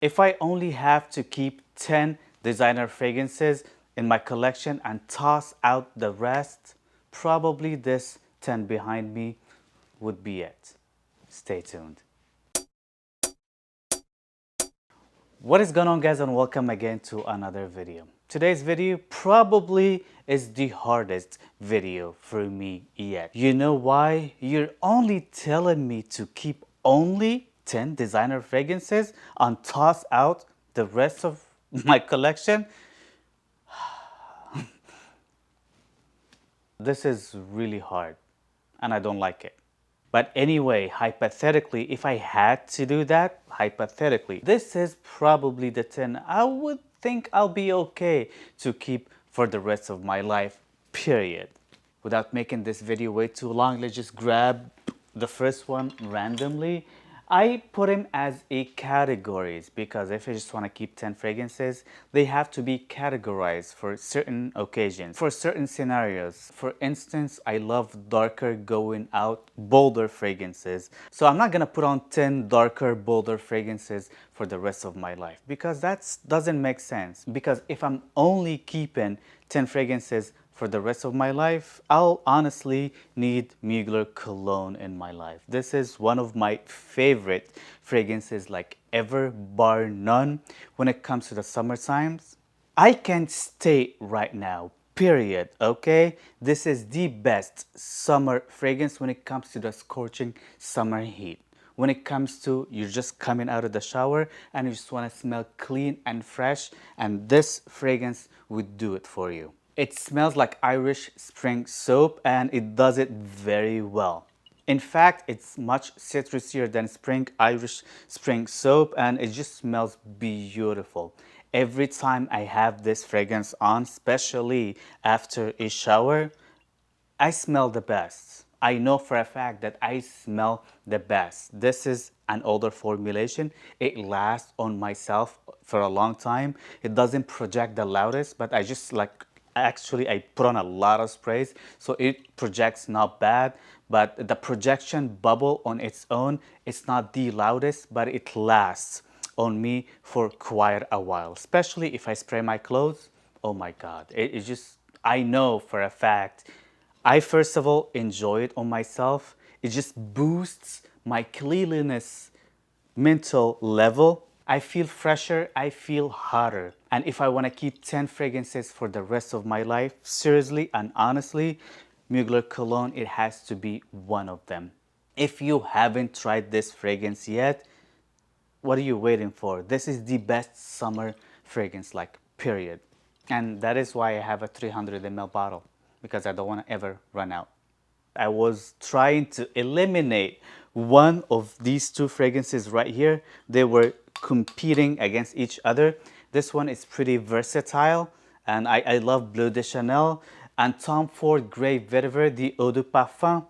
If I only have to keep 10 designer fragrances in my collection and toss out the rest, probably this 10 behind me would be it. Stay tuned. What is going on, guys, and welcome again to another video. Today's video probably is the hardest video for me yet. You know why? You're only telling me to keep only 10 designer fragrances and toss out the rest of my collection? This is really hard and I don't like it. But anyway, hypothetically, if I had to do that, hypothetically, this is probably the 10 I would think I'll be okay to keep for the rest of my life, period. Without making this video way too long, let's just grab the first one randomly. I put them as a categories because if I just want to keep 10 fragrances, they have to be categorized for certain occasions, for certain scenarios. For instance, I love darker, going out, bolder fragrances. So I'm not going to put on 10 darker, bolder fragrances for the rest of my life because that doesn't make sense. Because if I'm only keeping 10 fragrances for the rest of my life, I'll honestly need Mugler cologne in my life. This is one of my favorite fragrances like ever, bar none, when it comes to the summer times. I can state right now, period, okay? This is the best summer fragrance when it comes to the scorching summer heat. When it comes to you're just coming out of the shower and you just want to smell clean and fresh, and this fragrance would do it for you. It smells like Irish spring soap and it does it very well. In fact, it's much citrusier than Irish spring soap, and it just smells beautiful. Every time I have this fragrance on, especially after a shower, I smell the best. I know for a fact that I smell the best. This is an older formulation. It lasts on myself for a long time. It doesn't project the loudest, but I just like, actually I put on a lot of sprays, so it projects not bad, but the projection bubble on its own, it's not the loudest, but it lasts on me for quite a while, especially if I spray my clothes. Oh my God, it just, I know for a fact, I first of all enjoy it on myself. It just boosts my cleanliness mental level. I feel fresher, I feel hotter. And if I want to keep 10 fragrances for the rest of my life, seriously and honestly, Mugler cologne, it has to be one of them. If you haven't tried this fragrance yet, what are you waiting for? This is the best summer fragrance, like, period. And that is why I have a 300 ml bottle, because I don't want to ever run out. I was trying to eliminate one of these two fragrances right here. They were competing against each other. This one is pretty versatile, and I love Bleu de Chanel. And Tom Ford Grey Vetiver, the Eau de Parfum,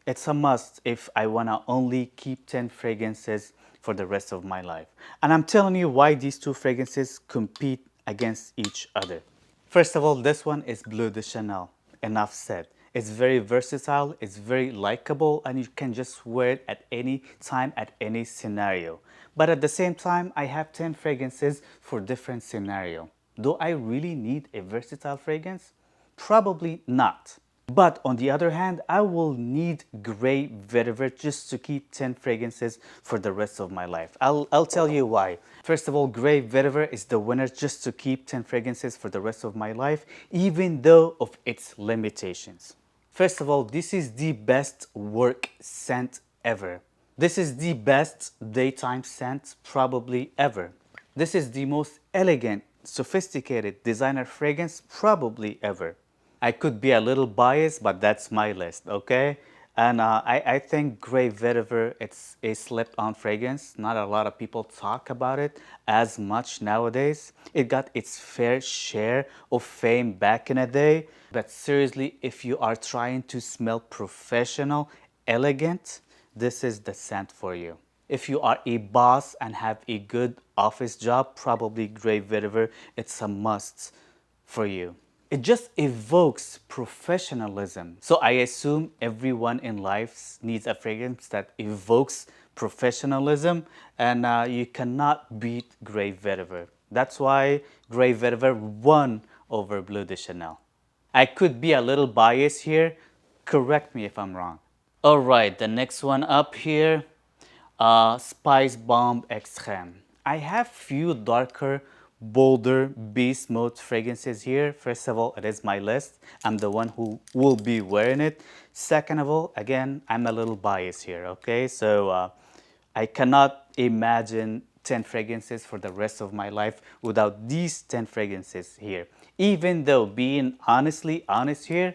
it's a must if I want to only keep 10 fragrances for the rest of my life. And I'm telling you why these two fragrances compete against each other. First of all, this one is Bleu de Chanel. Enough said. It's very versatile, it's very likable, and you can just wear it at any time, at any scenario. But at the same time, I have 10 fragrances for different scenario. Do I really need a versatile fragrance? Probably not. But on the other hand, I will need Grey Vetiver just to keep 10 fragrances for the rest of my life. I'll tell you why. First of all, Grey Vetiver is the winner just to keep 10 fragrances for the rest of my life, even though of its limitations. First of all, this is the best work scent ever. This is the best daytime scent probably ever. This is the most elegant, sophisticated designer fragrance probably ever. I could be a little biased, but that's my list, okay? And I think Grey Vetiver, it's a slept-on fragrance. Not a lot of people talk about it as much nowadays. It got its fair share of fame back in the day. But seriously, if you are trying to smell professional, elegant, this is the scent for you. If you are a boss and have a good office job, probably Grey Vetiver, it's a must for you. It just evokes professionalism. So I assume everyone in life needs a fragrance that evokes professionalism, and you cannot beat Grey Vetiver. That's why Grey Vetiver won over Bleu de Chanel. I could be a little biased here. Correct me if I'm wrong. All right, the next one up here, Spice Bomb Extreme. I have few darker, bolder beast mode fragrances here. First of all, it is my list. I'm the one who will be wearing it. Second of all, again, I'm a little biased here, okay? So I cannot imagine 10 fragrances for the rest of my life without these 10 fragrances here. Even though, being honestly honest here,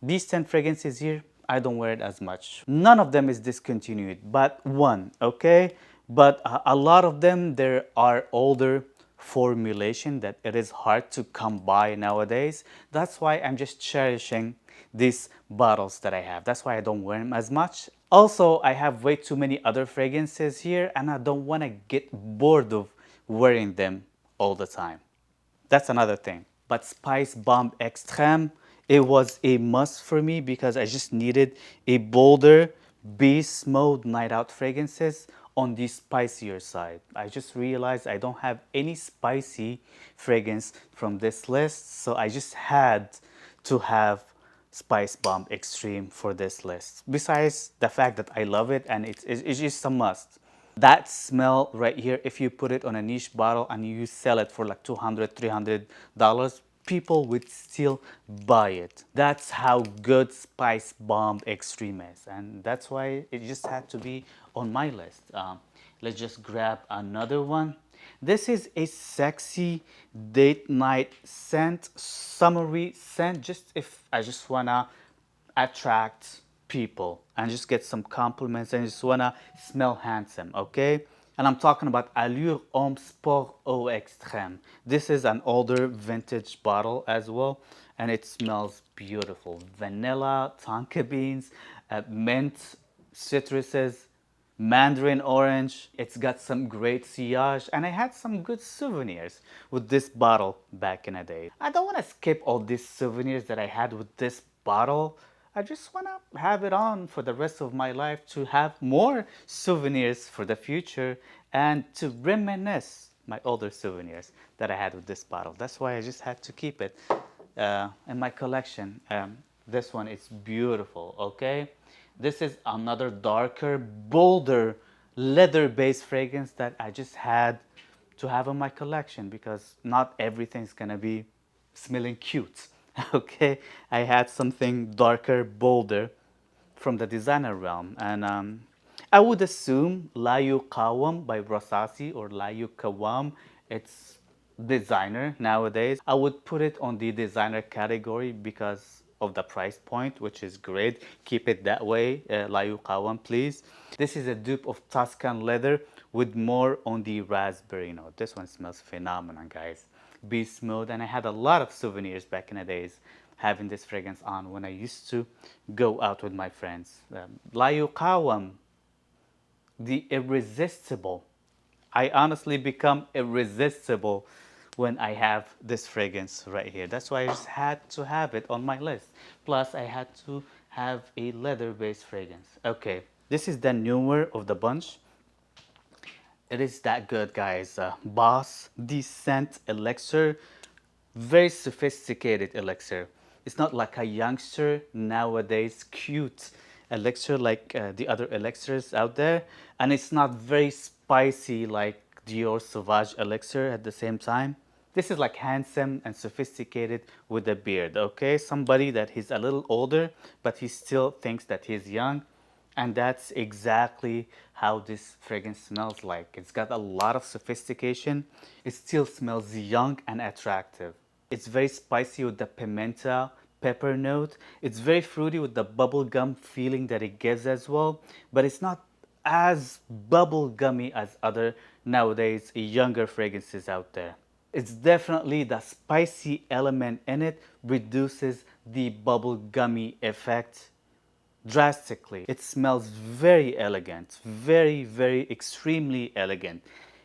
these 10 fragrances here, I don't wear it as much. None of them is discontinued, but one, okay? But a lot of them, there are older formulation that it is hard to come by nowadays. That's why I'm just cherishing these bottles that I have. That's why I don't wear them as much. Also, I have way too many other fragrances here and I don't want to get bored of wearing them all the time. That's another thing. But Spice Bomb Extreme, it was a must for me because I just needed a bolder beast mode night out fragrances on the spicier side. I just realized I don't have any spicy fragrance from this list, so I just had to have Spice Bomb Extreme for this list. Besides the fact that I love it and it's just a must. That smell right here, if you put it on a niche bottle and you sell it for like $200, $300, people would still buy it. That's how good Spice Bomb Extreme is. And that's why it just had to be on my list. Let's just grab another one. This is a sexy date night scent, summery scent. Just if I just wanna attract people and just get some compliments and just wanna smell handsome, okay? And I'm talking about Allure Homme Sport Eau Extrême. This is an older vintage bottle as well, and it smells beautiful. Vanilla, tonka beans, mint, citruses, mandarin orange. It's got some great sillage, and I had some good souvenirs with this bottle back in the day. I don't want to skip all these souvenirs that I had with this bottle. I just want to have it on for the rest of my life to have more souvenirs for the future and to reminisce my older souvenirs that I had with this bottle. That's why I just had to keep it in my collection. This one is beautiful, okay? This is another darker, bolder, leather-based fragrance that I just had to have in my collection because not everything's gonna be smelling cute. Okay, I had something darker, bolder from the designer realm, and I would assume Layu Kawam by Rosasi or Layu Kawam. It's designer nowadays. I would put it on the designer category because of the price point, which is great. Keep it that way, Layu Kawam, please. This is a dupe of Tuscan leather with more on the raspberry note. This one smells phenomenal, guys. Beast mode, and I had a lot of souvenirs back in the days having this fragrance on when I used to go out with my friends. Layu Kawam, the irresistible. I honestly become irresistible when I have this fragrance right here. That's why I just had to have it on my list. Plus, I had to have a leather-based fragrance. Okay, this is the newer of the bunch. It is that good, guys. Boss Descent Elixir. Very sophisticated elixir. It's not like a youngster nowadays cute elixir like the other elixirs out there. And it's not very spicy like Dior Sauvage elixir at the same time. This is like handsome and sophisticated with a beard, okay? Somebody that he's a little older, but he still thinks that he's young. And that's exactly how this fragrance smells like. It's got a lot of sophistication. It still smells young and attractive. It's very spicy with the pimenta, pepper note. It's very fruity with the bubblegum feeling that it gives as well. But it's not as bubblegummy as other nowadays younger fragrances out there. It's definitely the spicy element in it reduces the bubblegummy effect drastically. It smells very elegant, very, very extremely elegant.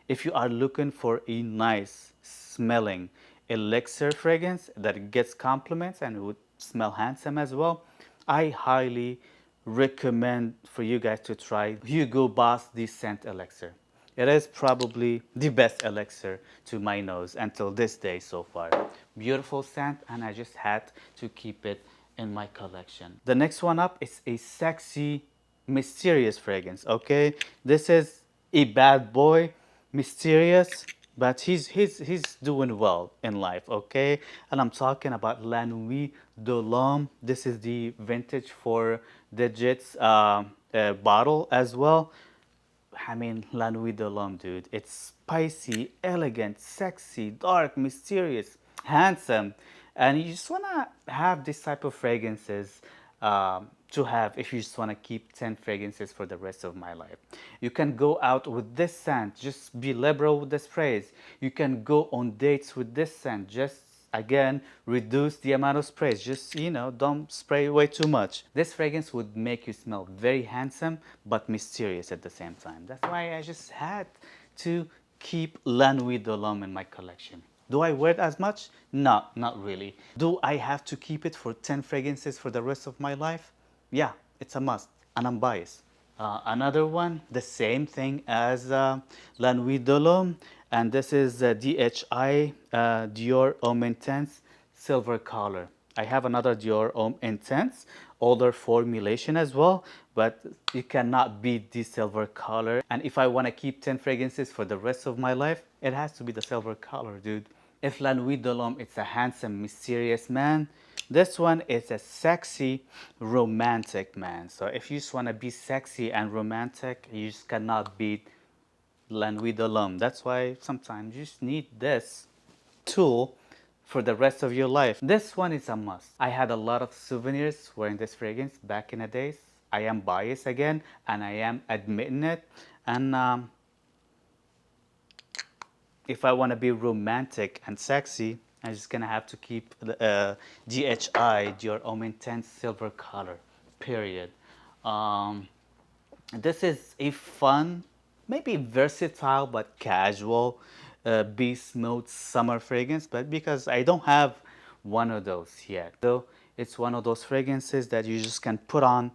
If you are looking for a nice smelling elixir fragrance that gets compliments and would smell handsome as well, I highly recommend for you guys to try Hugo Boss The Scent Elixir. It is probably the best elixir to my nose until this day so far. Beautiful scent, and I just had to keep it in my collection. The next one up is a sexy, mysterious fragrance, okay? This is a bad boy, mysterious, but he's doing well in life, okay? And I'm talking about La Nuit de l'Homme. This is the vintage 4 digits bottle as well. I mean, La Nuit de l'Homme, dude. It's spicy, elegant, sexy, dark, mysterious, handsome. And you just want to have this type of fragrances to have if you just want to keep 10 fragrances for the rest of my life. You can go out with this scent, just be liberal with the sprays. You can go on dates with this scent, just again reduce the amount of sprays, just don't spray way too much. This fragrance would make you smell very handsome but mysterious at the same time. That's why I just had to keep La Nuit de l'Homme in my collection. Do I wear it as much? No, not really. Do I have to keep it for 10 fragrances for the rest of my life? Yeah, it's a must, and I'm biased. Another one, the same thing as La Nuit de l'Homme, and this is DHI Dior Homme Intense Silver Color. I have another Dior Homme Intense, older formulation as well, but you cannot beat the silver color. And if I want to keep 10 fragrances for the rest of my life, it has to be the silver color, dude. If La Nuit de l'Homme, it's a handsome, mysterious man, this one is a sexy, romantic man. So if you just want to be sexy and romantic, you just cannot beat La Nuit de l'Homme. That's why sometimes you just need this tool for the rest of your life. This one is a must. I had a lot of souvenirs wearing this fragrance back in the days. I am biased again, and I am admitting it. And if I want to be romantic and sexy, I'm just gonna have to keep the GHI Dior Homme Intense Silver Color, period. This is a fun, maybe versatile but casual beast mode summer fragrance, but because I don't have one of those yet, though it's one of those fragrances that you just can put on.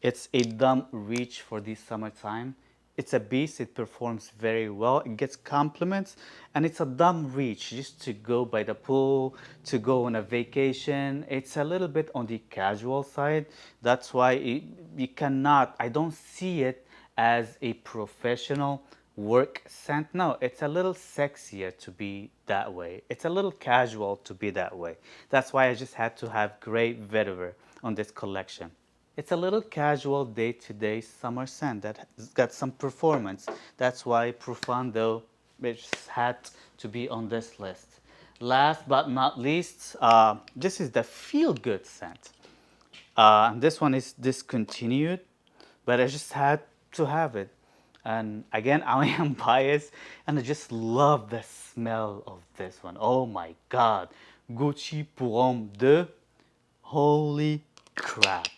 It's a dumb reach for the summertime. It's a beast, it performs very well, it gets compliments, and it's a dumb reach just to go by the pool, to go on a vacation. It's a little bit on the casual side. That's why you cannot, I don't see it as a professional work scent. No, it's a little sexier to be that way. It's a little casual to be that way. That's why I just had to have great vetiver on this collection. It's a little casual day-to-day summer scent that has got some performance. That's why Profondo just had to be on this list. Last but not least, this is the feel-good scent. This one is discontinued, but I just had to have it. And again, I am biased, and I just love the smell of this one. Oh my God, Gucci pour Homme 2, holy crap.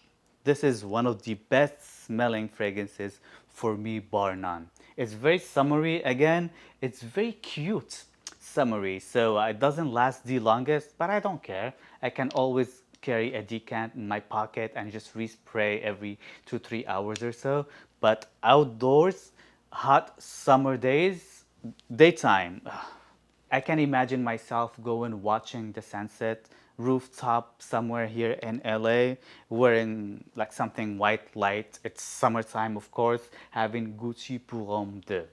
This is one of the best smelling fragrances for me, bar none. It's very summery again. It's very cute summery, so it doesn't last the longest, but I don't care. I can always carry a decant in my pocket and just respray every 2-3 hours or so. But outdoors, hot summer days, daytime, I can imagine myself going watching the sunset rooftop somewhere here in LA, wearing like something white light. It's summertime, of course, having Gucci pour Homme 2.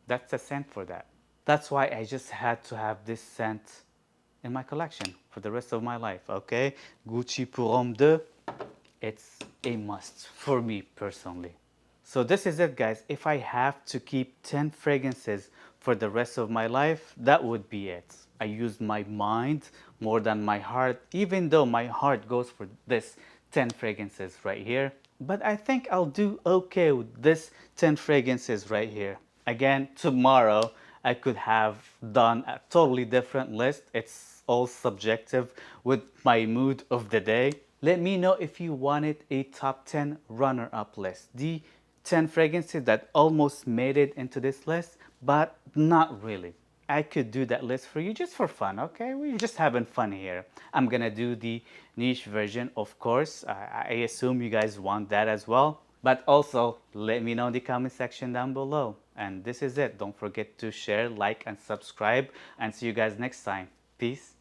That's the scent for that. That's why I just had to have this scent in my collection for the rest of my life, okay? Gucci pour Homme 2, it's a must for me personally. So this is it, guys. If I have to keep 10 fragrances for the rest of my life, that would be it. I use my mind more than my heart, even though my heart goes for this 10 fragrances right here. But I think I'll do okay with this 10 fragrances right here. Again, tomorrow I could have done a totally different list. It's all subjective with my mood of the day. Let me know if you wanted a top 10 runner-up list. The 10 fragrances that almost made it into this list, but not really. I could do that list for you just for fun, okay? We're just having fun here. I'm gonna do the niche version, of course. I assume you guys want that as well. But also, let me know in the comment section down below. And this is it. Don't forget to share, like, and subscribe. And see you guys next time. Peace.